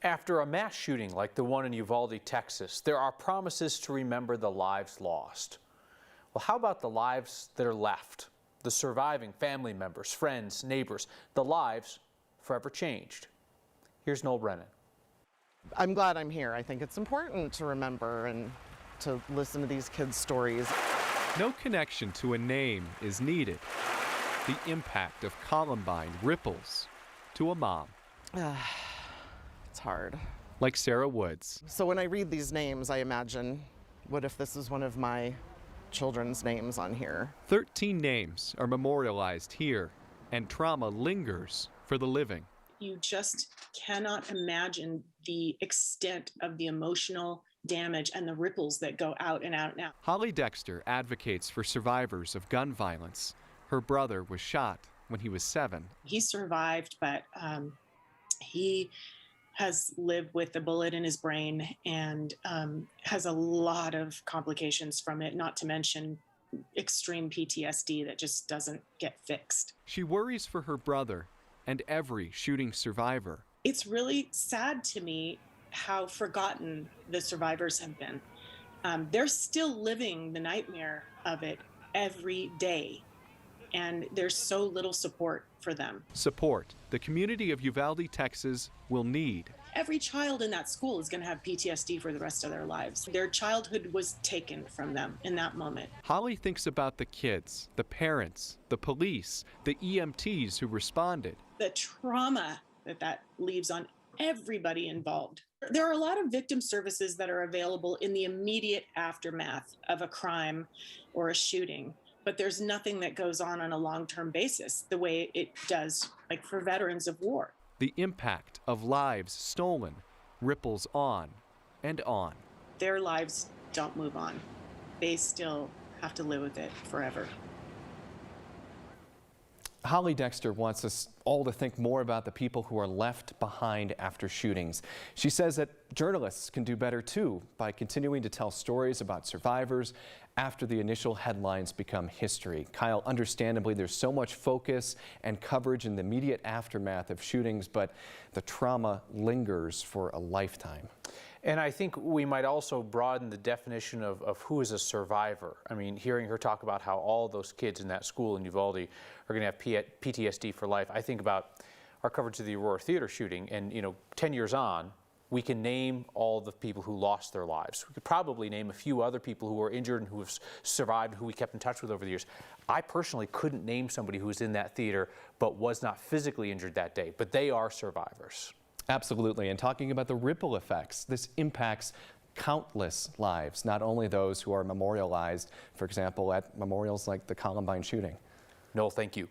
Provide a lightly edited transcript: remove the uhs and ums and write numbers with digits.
After a mass shooting like the one in Uvalde, Texas, there are promises to remember the lives lost. Well, how about the lives that are left? The surviving family members, friends, neighbors, the lives forever changed. Here's Noel Brennan. I'm glad I'm here. I think it's important to remember and to listen to these kids' stories. No connection to a name is needed. The impact of Columbine ripples to a mom. It's hard. Like Sarah Woods. So when I read these names, I imagine, what if this is one of my children's names on here? 13 names are memorialized here, and trauma lingers for the living. You just cannot imagine the extent of the emotional damage and the ripples that go out and out and out. Hollye Dexter advocates for survivors of gun violence. Her brother was shot when he was 7. He survived, but he has lived with a bullet in his brain and has a lot of complications from it, not to mention extreme PTSD that just doesn't get fixed. She worries for her brother and every shooting survivor. It's really sad to me how forgotten the survivors have been. They're still living the nightmare of it every day, and there's so little support for them. Support the community of Uvalde, Texas will need. Every child in that school is going to have PTSD for the rest of their lives. Their childhood was taken from them in that moment. Hollye thinks about the kids, the parents, the police, the EMTs who responded. The trauma that leaves on everybody involved. There are a lot of victim services that are available in the immediate aftermath of a crime or a shooting, but there's nothing that goes on a long-term basis the way it does, like for veterans of war. The impact of lives stolen ripples on and on. Their lives don't move on. They still have to live with it forever. Hollye Dexter wants us all to think more about the people who are left behind after shootings. She says that journalists can do better too by continuing to tell stories about survivors after the initial headlines become history. Kyle, understandably, there's so much focus and coverage in the immediate aftermath of shootings, but the trauma lingers for a lifetime. And I think we might also broaden the definition of who is a survivor. I mean, hearing her talk about how all those kids in that school in Uvalde are going to have PTSD for life, I think about our coverage of the Aurora Theater shooting, and 10 years on, we can name all the people who lost their lives. We could probably name a few other people who were injured and who have survived, who we kept in touch with over the years. I personally couldn't name somebody who was in that theater but was not physically injured that day, but they are survivors. Absolutely, and talking about the ripple effects, this impacts countless lives, not only those who are memorialized, for example, at memorials like the Columbine shooting. Noel, thank you.